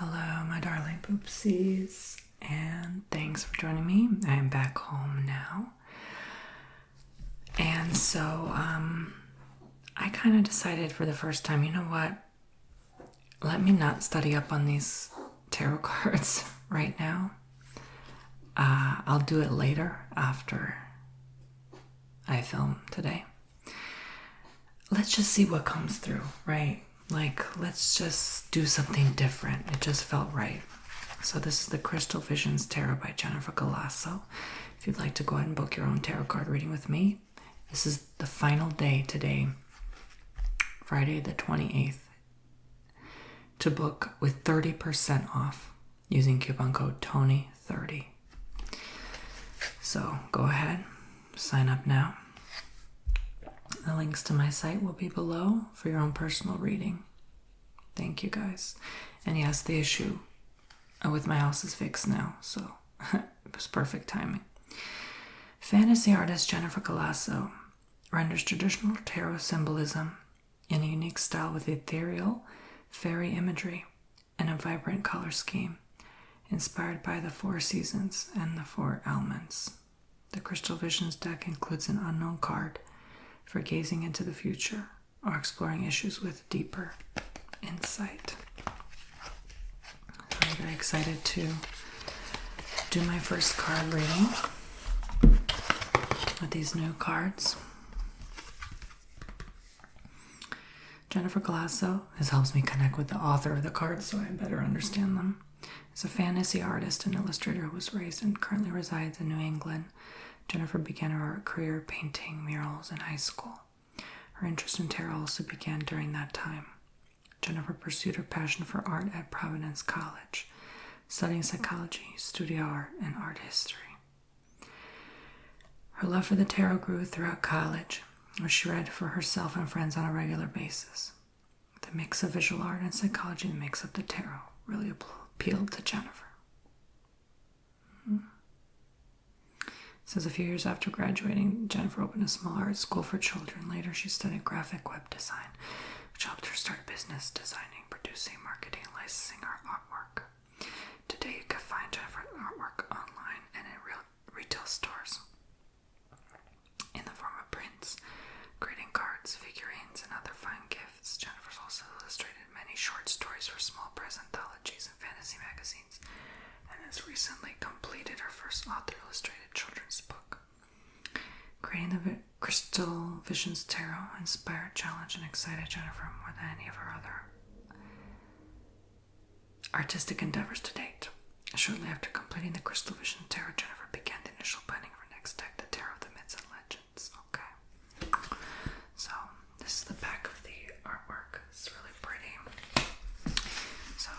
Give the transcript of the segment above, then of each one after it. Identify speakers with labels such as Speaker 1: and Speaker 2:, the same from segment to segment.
Speaker 1: Hello, my darling poopsies, and thanks for joining me. I'm back home now. And so, I kind of decided for the first time, you know what? Let me not study up on these tarot cards right now. I'll do it later after I film today. Let's just see what comes through, right? Like, let's just do something different. It just felt right. So this is the Crystal Visions Tarot by Jennifer Galasso. If you'd like to go ahead and book your own tarot card reading with me, this is the final day today, Friday the 28th, to book with 30% off using coupon code TONY30. So go ahead, sign up now. The links to my site will be below for your own personal reading. Thank you, guys. And yes, the issue with my house is fixed now, so it was perfect timing. Fantasy artist Jennifer Galasso renders traditional tarot symbolism in a unique style with ethereal, fairy imagery and a vibrant color scheme, inspired by the 4 seasons and the 4 elements. The Crystal Visions deck includes an unknown card for gazing into the future or exploring issues with deeper insight. I'm very excited to do my first card reading with these new cards. Jennifer Galasso helps me connect with the author of the cards so I better understand them. As a fantasy artist and illustrator who was raised and currently resides in New England, Jennifer began her art career painting murals in high school. Her interest in tarot also began during that time. Jennifer pursued her passion for art at Providence College, studying psychology, studio art, and art history. Her love for the tarot grew throughout college, where she read for herself and friends on a regular basis. The mix of visual art and psychology that makes up the tarot really appealed to Jennifer. It says a few years after graduating, Jennifer opened a small art school for children. Later, she studied graphic web design, which helped her start a business designing, producing, marketing, and licensing her artwork. Today, you can find Jennifer's artwork online and in retail stores in the form of prints, greeting cards, figurines, and other fine gifts. Jennifer's also illustrated many short stories for small press anthologies and fantasy magazines, and has recently completed her first author-illustrated children's book. Creating the Crystal Visions Tarot inspired, challenged, and excited Jennifer more than any of her other artistic endeavors to date. Shortly after completing the Crystal Vision Tarot, Jennifer began the initial planning of her next deck, the Tarot of the Myths and Legends. Okay. So, this is the back of the artwork. It's really pretty. So,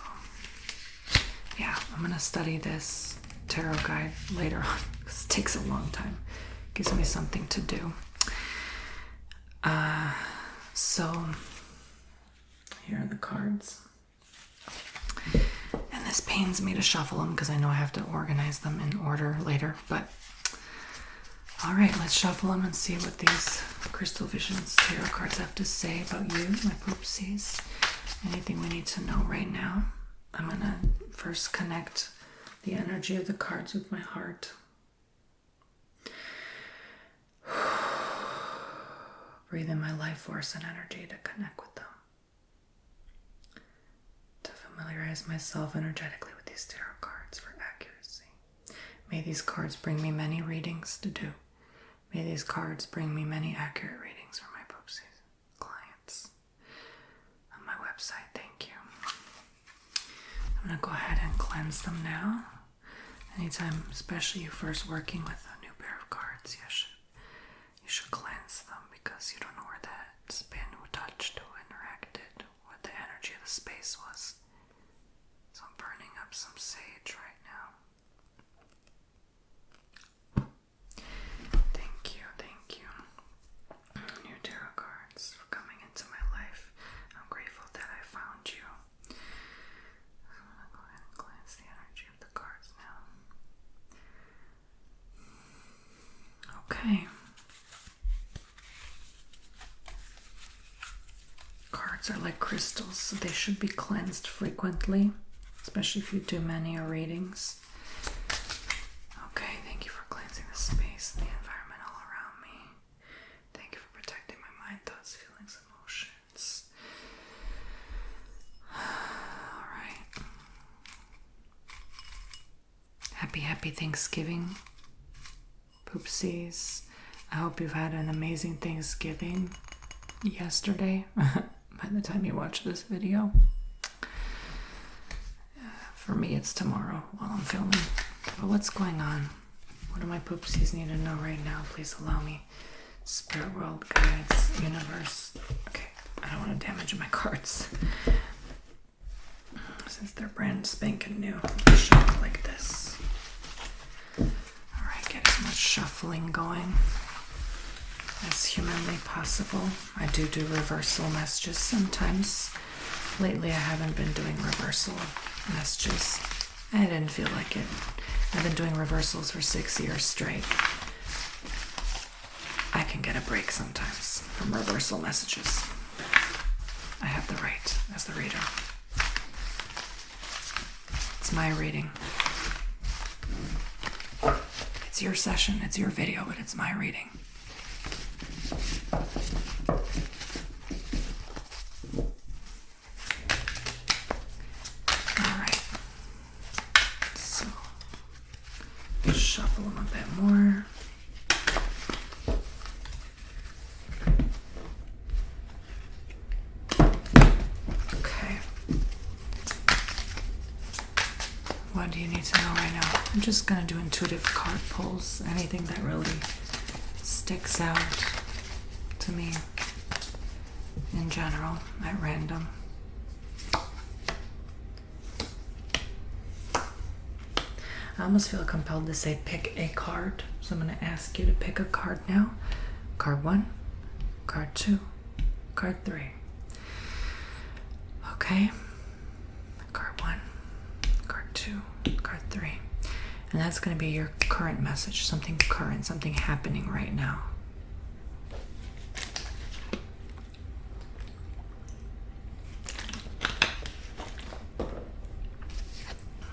Speaker 1: yeah, I'm going to study this tarot guide later on because it takes a long time. It gives me something to do. So here are the cards. And this pains me to shuffle them because I know I have to organize them in order later. But all right, let's shuffle them and see what these Crystal Visions tarot cards have to say about you, my poopsies. Anything we need to know right now. I'm going to first connect the energy of the cards with my heart. Breathe in my life force and energy to connect with them. To familiarize myself energetically with these tarot cards for accuracy. May these cards bring me many readings to do. May these cards bring me many accurate readings for my poopsies clients on my website. Thank you. I'm going to go ahead and cleanse them now. Anytime, especially you first working with a new pair of cards, you should cleanse them because you don't know where that's been, who touched, who interacted, what the energy of the space was. So I'm burning up some sage right now. Thank you, new tarot cards, for coming into my life. I'm grateful that I found you. I'm going to go ahead and cleanse the energy of the cards now. Okay. Cards are like crystals, so they should be cleansed frequently. especially if you do many readings. Okay, thank you for cleansing the space and the environment all around me. Thank you for protecting my mind, thoughts, feelings, emotions. All right. Happy Thanksgiving, poopsies. I hope you've had an amazing Thanksgiving yesterday by the time you watch this video. For me, it's tomorrow while I'm filming. But what's going on? What do my poopsies need to know right now? Please allow me. Spirit world, guides, universe. Okay, I don't want to damage my cards. Since they're brand spanking new, I'll shuffle like this. Alright, get as much shuffling going as humanly possible. I do reversal messages sometimes. Lately I haven't been doing reversal messages. I didn't feel like it. I've been doing reversals for 6 years straight. I can get a break sometimes from reversal messages. I have the right as the reader. It's my reading. It's your session, it's your video, but it's my reading. Alright. So, shuffle them a bit more. Okay. What do you need to know right now? I'm just going to do intuitive card pulls. Anything that really sticks out to me in general at random. I almost feel compelled to say pick a card. So I'm going to ask you to pick a card now. Card 1, card 2, card 3. Okay. Card 1, card 2, card 3. And that's going to be your current message. Something current, something happening right now.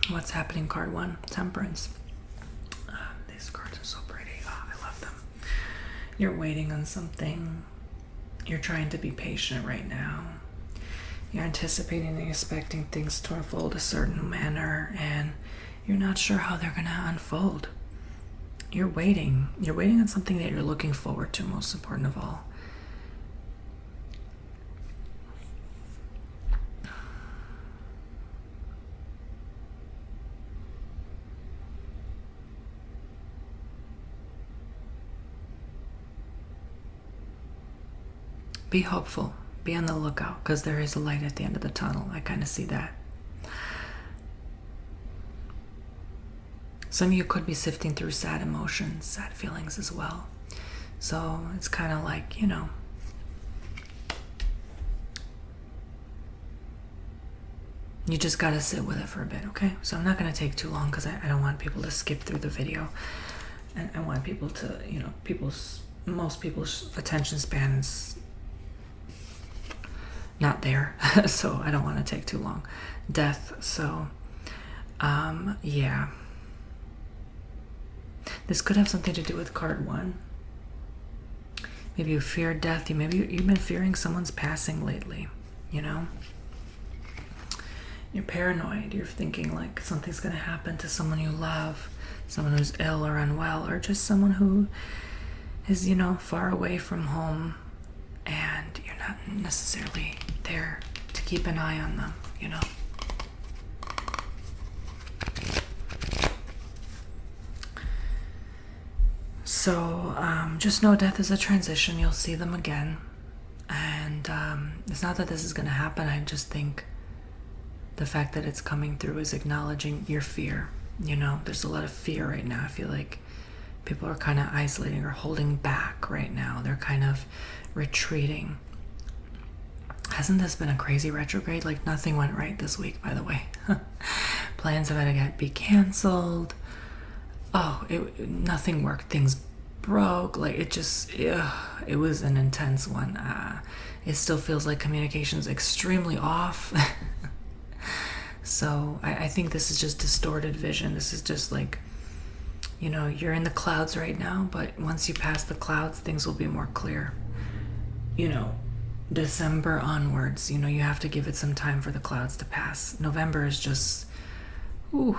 Speaker 1: What's happening, card 1? Temperance. These cards are so pretty. Oh, I love them. You're waiting on something. You're trying to be patient right now. You're anticipating and expecting things to unfold a certain manner, and you're not sure how they're going to unfold. You're waiting. You're waiting on something that you're looking forward to, most important of all. Be hopeful. Be on the lookout, because there is a light at the end of the tunnel. I kind of see that. Some of you could be sifting through sad emotions, sad feelings as well. So it's kind of like, you just got to sit with it for a bit, okay? So I'm not going to take too long, because I don't want people to skip through the video. And I want people to, most people's attention span is not there. So I don't want to take too long. Death. So, yeah. This could have something to do with card 1. Maybe you fear death. Maybe you've been fearing someone's passing lately, You're paranoid. You're thinking like something's going to happen to someone you love, someone who's ill or unwell, or just someone who is, far away from home, and you're not necessarily there to keep an eye on them, So just know death is a transition. You'll see them again. And it's not that this is going to happen. I just think the fact that it's coming through is acknowledging your fear. There's a lot of fear right now. I feel like people are kind of isolating or holding back right now. They're kind of retreating. Hasn't this been a crazy retrograde? Like, nothing went right this week, by the way. Plans have had to be canceled. Oh, nothing worked. Things broke. Like, it was an intense one. It still feels like communication's extremely off. So I think this is just distorted vision. This is just like, you know, you're in the clouds right now, but once you pass the clouds, things will be more clear. You know, December onwards, you know, you have to give it some time for the clouds to pass. November is just, ooh,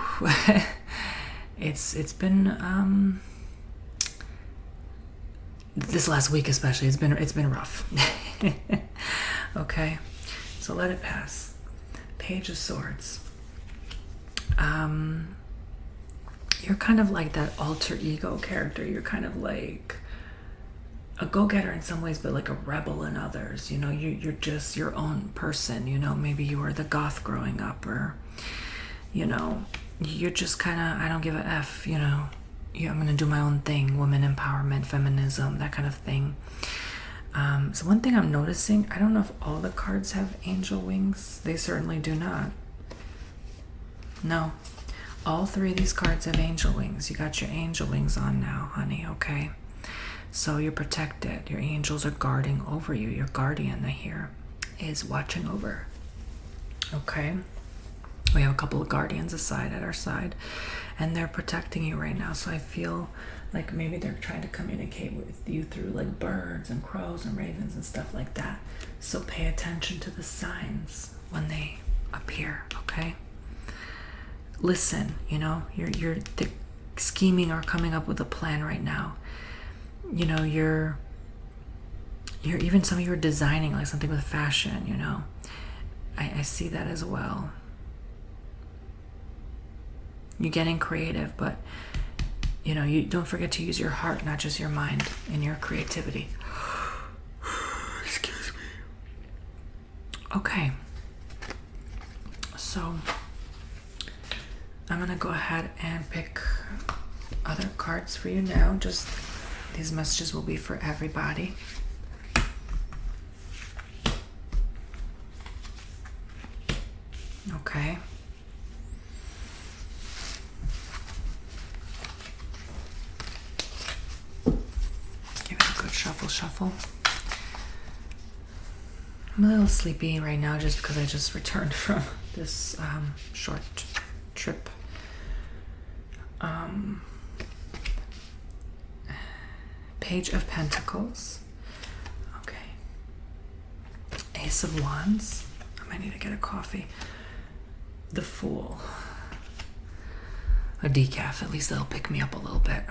Speaker 1: it's been this last week especially, it's been rough. Okay, so let it pass. Page of Swords. You're kind of like that alter ego character. You're kind of like a go-getter in some ways, but like a rebel in others. You know, you're just your own person. You know, maybe you were the goth growing up, or, you know, you're just kind of, I don't give a F, you know. I'm going to do my own thing, women empowerment, feminism, that kind of thing. So one thing I'm noticing, I don't know if all the cards have angel wings. They certainly do not. No. All three of these cards have angel wings. You got your angel wings on now, honey, okay? So you're protected. Your angels are guarding over you. Your guardian, I hear, is watching over. Okay? We have a couple of guardians aside at our side, and they're protecting you right now. So I feel like maybe they're trying to communicate with you through like birds and crows and ravens and stuff like that. So pay attention to the signs when they appear, okay? Listen, you know, you're scheming or coming up with a plan right now. You know, you're even some of you are designing like something with fashion, you know. I see that as well. You're getting creative, but you know, you don't forget to use your heart, not just your mind, in your creativity. Excuse me. Okay. So I'm gonna go ahead and pick other cards for you now. Just these messages will be for everybody. Okay. Give it a good shuffle. I'm a little sleepy right now just because I just returned from this short trip. Page of Pentacles. Okay. Ace of Wands. I might need to get a coffee. The Fool. A decaf. At least that'll pick me up a little bit.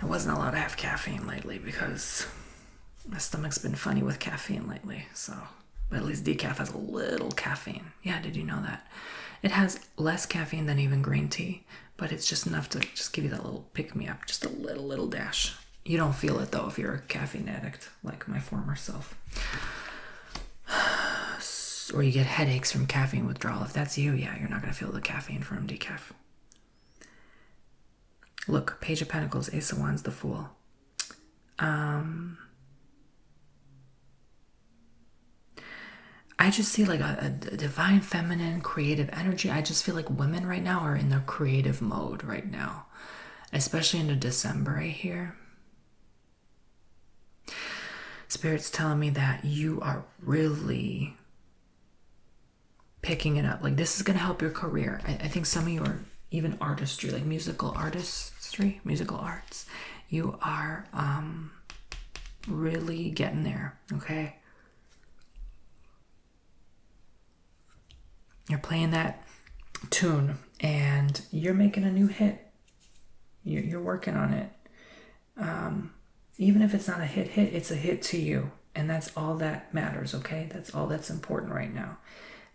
Speaker 1: I wasn't allowed to have caffeine lately because my stomach's been funny with caffeine lately. So, but at least decaf has a little caffeine. Yeah, did you know that? It has less caffeine than even green tea, but it's just enough to just give you that little pick-me-up, just a little dash. You don't feel it, though, if you're a caffeine addict, like my former self. Or you get headaches from caffeine withdrawal. If that's you, yeah, you're not going to feel the caffeine from decaf. Look, Page of Pentacles, Ace of Wands, the Fool. I just see like a divine feminine creative energy. I just feel like women right now are in their creative mode right now, especially into December, I hear. Spirit's telling me that you are really picking it up. Like this is going to help your career. I think some of you are even artistry, like musical artistry, musical arts. You are really getting there, okay? You're playing that tune and you're making a new hit. You're working on it. Even if it's not a hit, it's a hit to you. And that's all that matters, okay? That's all that's important right now.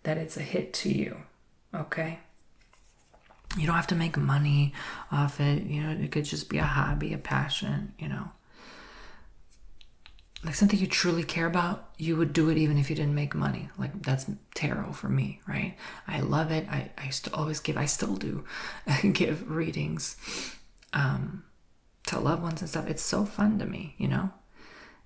Speaker 1: That it's a hit to you, okay? You don't have to make money off it. You know, it could just be a hobby, a passion, you know. Like something you truly care about, you would do it even if you didn't make money. Like that's tarot for me, right? I love it. I used to always give, I still do, give readings to loved ones and stuff. It's so fun to me, you know?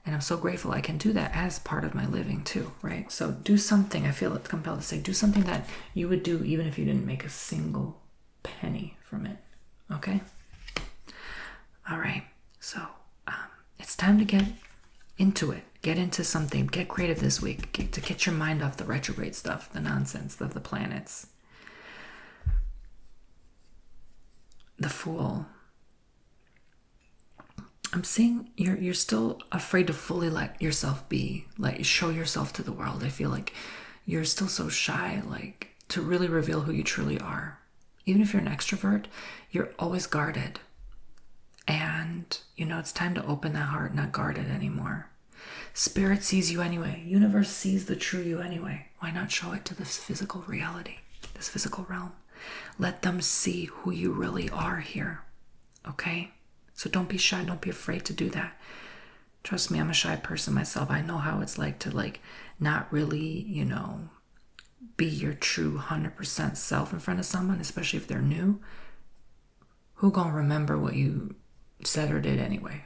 Speaker 1: And I'm so grateful I can do that as part of my living too, right? So do something, I feel it's compelled to say, do something that you would do even if you didn't make a single penny from it, okay? All right, so it's time to get into it. Get into something. Get creative this week to get your mind off the retrograde stuff, the nonsense of the planets. The Fool. I'm seeing you're still afraid to fully let yourself be, like show yourself to the world. I feel like you're still so shy, like to really reveal who you truly are. Even if you're an extrovert, you're always guarded. And, it's time to open that heart, not guard it anymore. Spirit sees you anyway. Universe sees the true you anyway. Why not show it to this physical reality, this physical realm? Let them see who you really are here, okay? So don't be shy. Don't be afraid to do that. Trust me, I'm a shy person myself. I know how it's like to not really, be your true 100% self in front of someone, especially if they're new. Who gonna remember what you said or did anyway?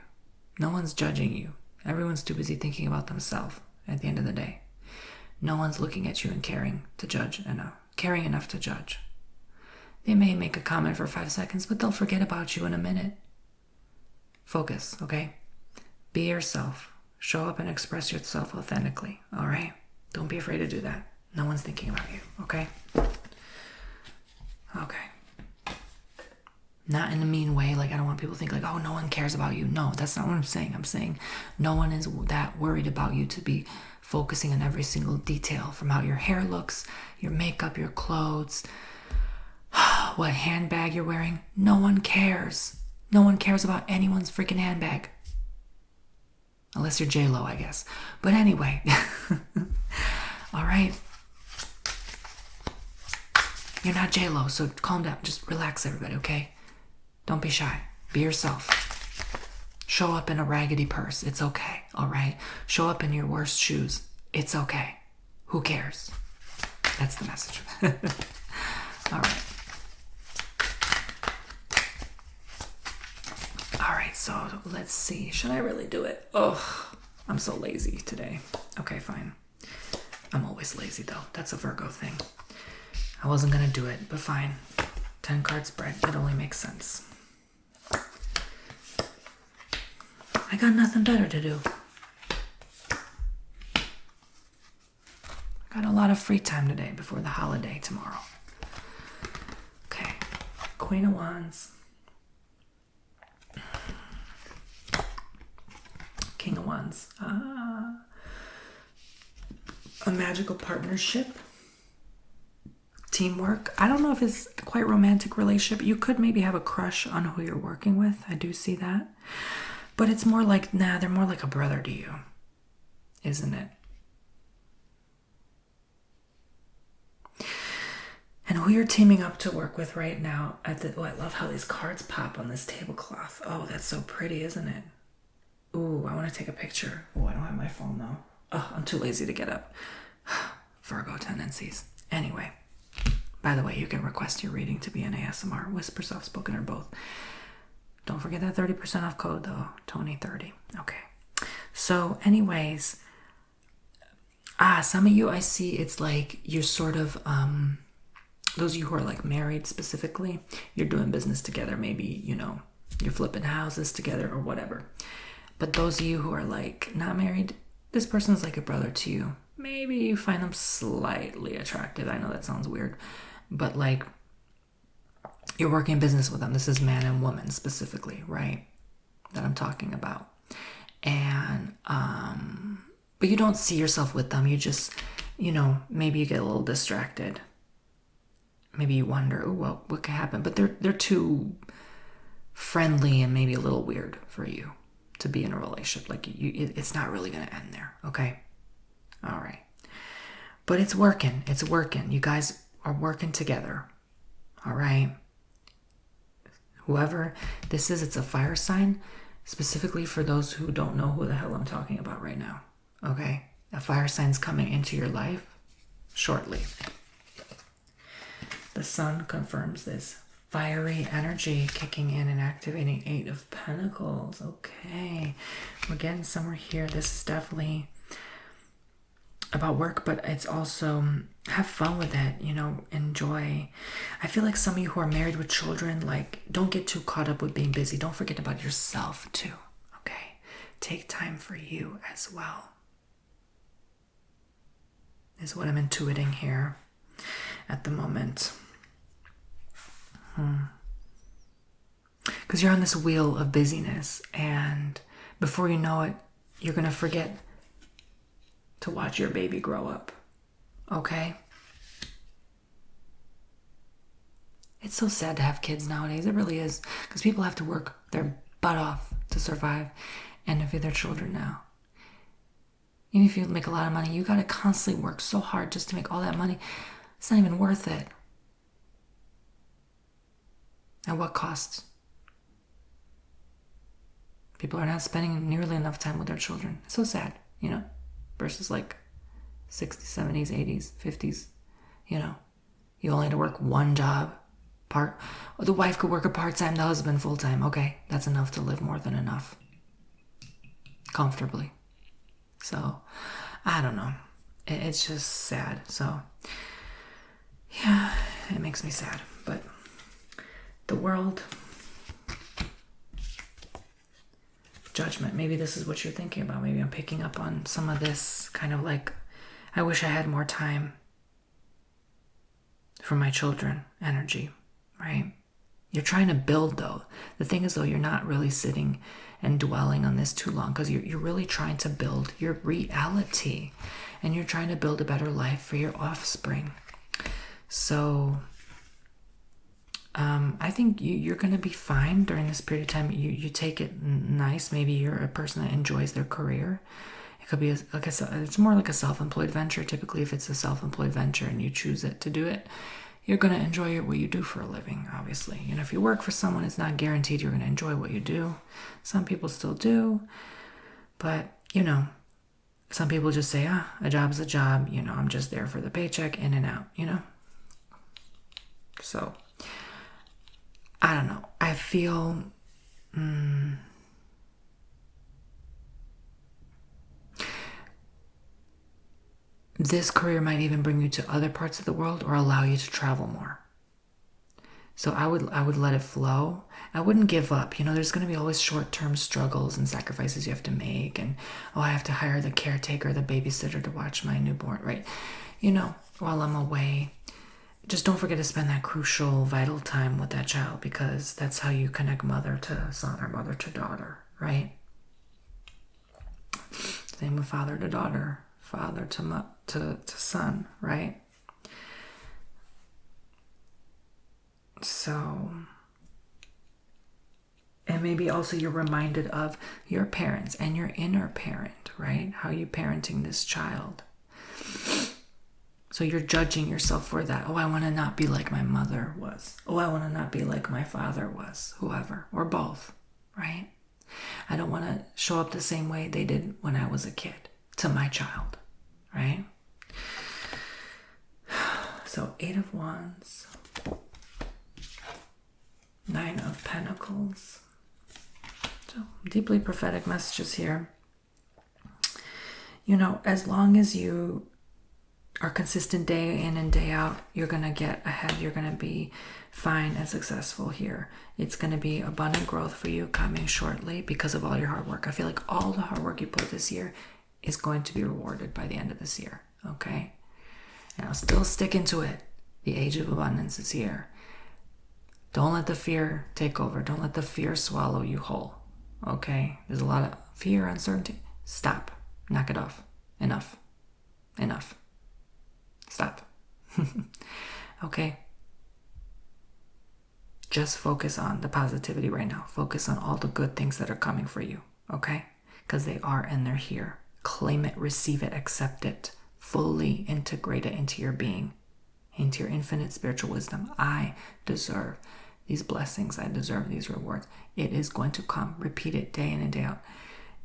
Speaker 1: No one's judging you. Everyone's too busy thinking about themselves at the end of the day. No one's looking at you and caring enough to judge. They may make a comment for 5 seconds, but they'll forget about you in a minute. Focus, okay? Be yourself. Show up and express yourself authentically, all right? Don't be afraid to do that. No one's thinking about you, okay? Okay. Not in a mean way, like I don't want people to think like, oh, no one cares about you. No, that's not what I'm saying. I'm saying no one is that worried about you to be focusing on every single detail, from how your hair looks, your makeup, your clothes, what handbag you're wearing. No one cares. No one cares about anyone's freaking handbag. Unless you're J-Lo, I guess. But anyway. All right. You're not J-Lo, so calm down. Just relax, everybody, okay? Don't be shy. Be yourself. Show up in a raggedy purse. It's okay, all right? Show up in your worst shoes. It's okay. Who cares? That's the message. All right. All right, so let's see. Should I really do it? Oh, I'm so lazy today. Okay, fine. I'm always lazy, though. That's a Virgo thing. I wasn't going to do it, but fine. 10 card spread. It only makes sense. I got nothing better to do. I got a lot of free time today before the holiday tomorrow. Okay. Queen of Wands. King of Wands. A magical partnership. Teamwork. I don't know if it's quite romantic relationship. You could maybe have a crush on who you're working with. I do see that. But it's more like, they're more like a brother to you. Isn't it? And who you're teaming up to work with right now I love how these cards pop on this tablecloth. Oh, that's so pretty, isn't it? Ooh, I want to take a picture. Oh, I don't have my phone though. Oh, I'm too lazy to get up. Virgo tendencies. Anyway, by the way, you can request your reading to be an ASMR, whisper, soft spoken, or both. Don't forget that 30% off code though, Tony30. Okay. So anyways, some of you I see it's like you're sort of, those of you who are like married specifically, you're doing business together. Maybe, you're flipping houses together or whatever. But those of you who are like not married, this person's like a brother to you. Maybe you find them slightly attractive. I know that sounds weird, but like you're working business with them. This is man and woman specifically, right? That I'm talking about. And, but you don't see yourself with them. You just, maybe you get a little distracted. Maybe you wonder, oh, well, what could happen? But they're too friendly and maybe a little weird for you to be in a relationship. Like it's not really going to end there. Okay. All right. But it's working. It's working. You guys are working together. All right. Whoever this is, it's a fire sign, specifically for those who don't know who the hell I'm talking about right now. Okay. A fire sign's coming into your life shortly. The sun confirms this. Fiery energy kicking in and activating 8 of Pentacles. Okay. We're getting somewhere here. This is definitely about work, but it's also have fun with it, enjoy. I feel like some of you who are married with children, like, don't get too caught up with being busy. Don't forget about yourself too, okay? Take time for you as well, is what I'm intuiting here at the moment. Because you're on this wheel of busyness, and before you know it, you're going to forget to watch your baby grow up. Okay? It's so sad to have kids nowadays. It really is. Because people have to work their butt off to survive and to feed their children now. Even if you make a lot of money, you got to constantly work so hard just to make all that money. It's not even worth it. At what cost? People are not spending nearly enough time with their children. It's so sad, versus like 60s, 70s, 80s, 50s, You only had to work one job. The wife could work a part-time, the husband full-time. Okay, that's enough to live more than enough. Comfortably. So, I don't know. It's just sad. So, yeah, it makes me sad. But the world, judgment. Maybe this is what you're thinking about. Maybe I'm picking up on some of this kind of like, I wish I had more time for my children energy, right? You're trying to build, though. The thing is, though, you're not really sitting and dwelling on this too long, because you're really trying to build your reality, and you're trying to build a better life for your offspring. So I think you're going to be fine during this period of time. You take it nice. Maybe you're a person that enjoys their career. It could be it's more like a self-employed venture. Typically, if it's a self-employed venture and you choose to do it, you're going to enjoy what you do for a living, obviously. If you work for someone, it's not guaranteed you're going to enjoy what you do. Some people still do. But, some people just say, a job's a job. I'm just there for the paycheck, in and out, So, I don't know. I feel... this career might even bring you to other parts of the world or allow you to travel more. So I would let it flow. I wouldn't give up. There's going to be always short-term struggles and sacrifices you have to make. And, I have to hire the caretaker, the babysitter to watch my newborn, right? While I'm away. Just don't forget to spend that crucial, vital time with that child, because that's how you connect mother to son or mother to daughter, right? Same with father to daughter, father to son, right? So, and maybe also you're reminded of your parents and your inner parent, right? How you parenting this child. So you're judging yourself for that. I want to not be like my mother was. I want to not be like my father was, whoever, or both, right? I don't want to show up the same way they did when I was a kid to my child, right? So 8 of Wands, 9 of Pentacles. So deeply prophetic messages here. As long as you are consistent day in and day out, you're going to get ahead. You're going to be fine and successful here. It's going to be abundant growth for you coming shortly because of all your hard work. I feel like all the hard work you put this year is going to be rewarded by the end of this year. Okay? And I'll still stick into it. The age of abundance is here. Don't let the fear take over. Don't let the fear swallow you whole. Okay? There's a lot of fear, uncertainty. Stop. Knock it off. Enough. Stop. Okay? Just focus on the positivity right now. Focus on all the good things that are coming for you. Okay? Because they are, and they're here. Claim it, receive it, accept it. Fully integrate it into your being, into your infinite spiritual wisdom. I deserve these blessings. I deserve these rewards. It is going to come. Repeat it day in and day out.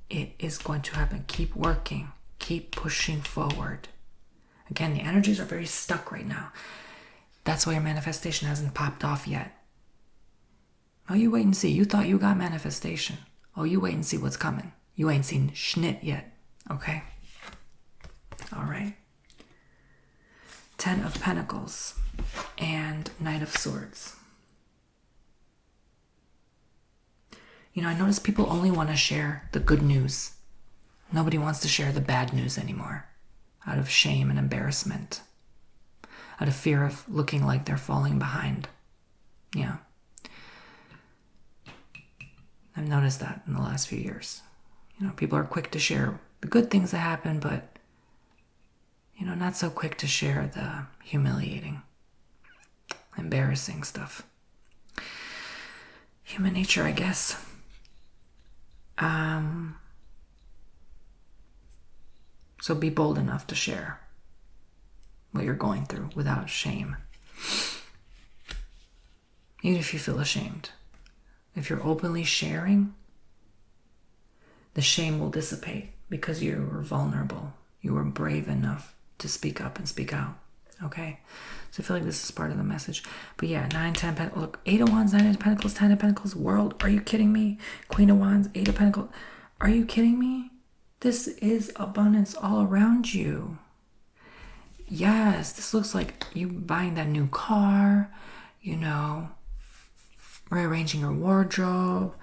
Speaker 1: It is going to happen. Keep working. Keep pushing forward. Again, the energies are very stuck right now. That's why your manifestation hasn't popped off yet. Oh, you wait and see. You thought you got manifestation. Oh, you wait and see what's coming. You ain't seen schnit yet. Okay? All right. 10 of Pentacles and Knight of Swords. I notice people only want to share the good news. Nobody wants to share the bad news anymore. out of shame and embarrassment, out of fear of looking like they're falling behind. Yeah. I've noticed that in the last few years. People are quick to share the good things that happen, but, not so quick to share the humiliating, embarrassing stuff. Human nature, I guess. So be bold enough to share what you're going through without shame. Even if you feel ashamed. If you're openly sharing, the shame will dissipate because you were vulnerable. You were brave enough to speak up and speak out. Okay? So I feel like this is part of the message. But yeah, 9, 10, look, 8 of Wands, 9 of Pentacles, 10 of Pentacles, World, are you kidding me? Queen of Wands, 8 of Pentacles, are you kidding me? This is abundance all around you. Yes, this looks like you buying that new car, rearranging your wardrobe,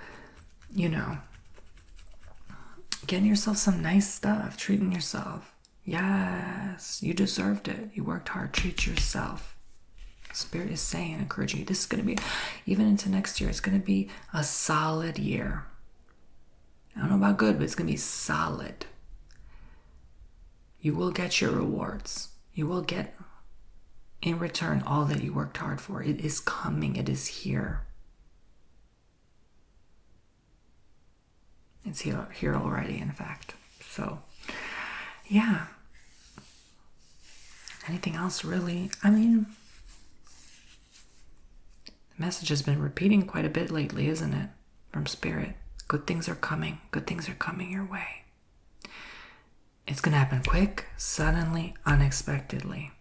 Speaker 1: getting yourself some nice stuff, treating yourself. Yes, you deserved it. You worked hard. Treat yourself. Spirit is saying, encouraging you. This is going to be, even into next year, it's going to be a solid year. I don't know about good, but it's going to be solid. You will get your rewards. You will get, in return, all that you worked hard for. It is coming. It is here. It's here already, in fact. So, yeah. Anything else, really? The message has been repeating quite a bit lately, isn't it? From Spirit. Good things are coming. Good things are coming your way. It's going to happen quick, suddenly, unexpectedly.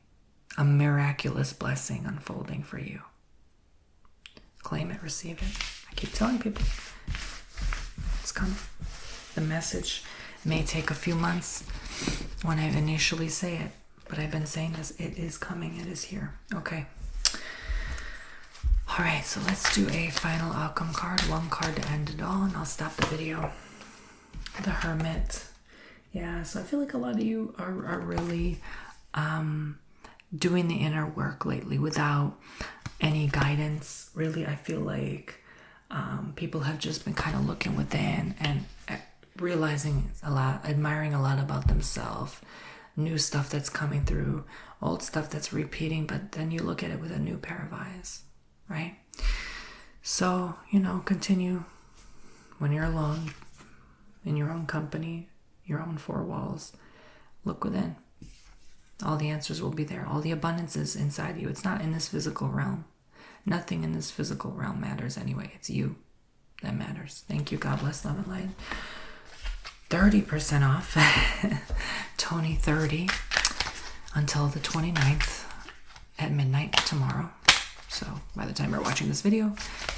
Speaker 1: A miraculous blessing unfolding for you. Claim it, receive it. I keep telling people. It's coming. The message may take a few months when I initially say it, but I've been saying this. It is coming. It is here. Okay. All right, so let's do a final outcome card. One card to end it all, and I'll stop the video. The Hermit. Yeah, so I feel like a lot of you are really doing the inner work lately without any guidance. Really, I feel like people have just been kind of looking within and realizing a lot, admiring a lot about themselves. New stuff that's coming through, old stuff that's repeating, but then you look at it with a new pair of eyes, right? So, continue when you're alone, in your own company, your own four walls. Look within. All the answers will be there. All the abundance is inside you. It's not in this physical realm. Nothing in this physical realm matters anyway. It's you that matters. Thank you. God bless, love, and light. 30% off. Tony 30 until the 29th at midnight tomorrow. So by the time you're watching this video,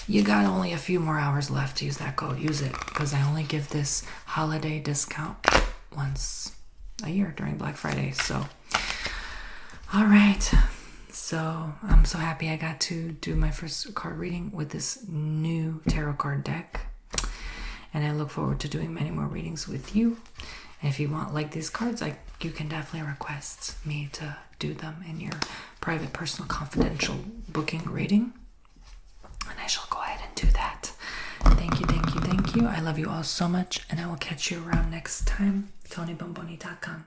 Speaker 1: you got only a few more hours left to use that code. Use it, because I only give this holiday discount once a year during Black Friday. So, all right. So I'm so happy I got to do my first card reading with this new tarot card deck. And I look forward to doing many more readings with you. And if you want like these cards, you can definitely request me to do them in your private, personal, confidential booking reading. And I shall go ahead and do that. Thank you, thank you, thank you. I love you all so much. And I will catch you around next time. TonyBomboni.com.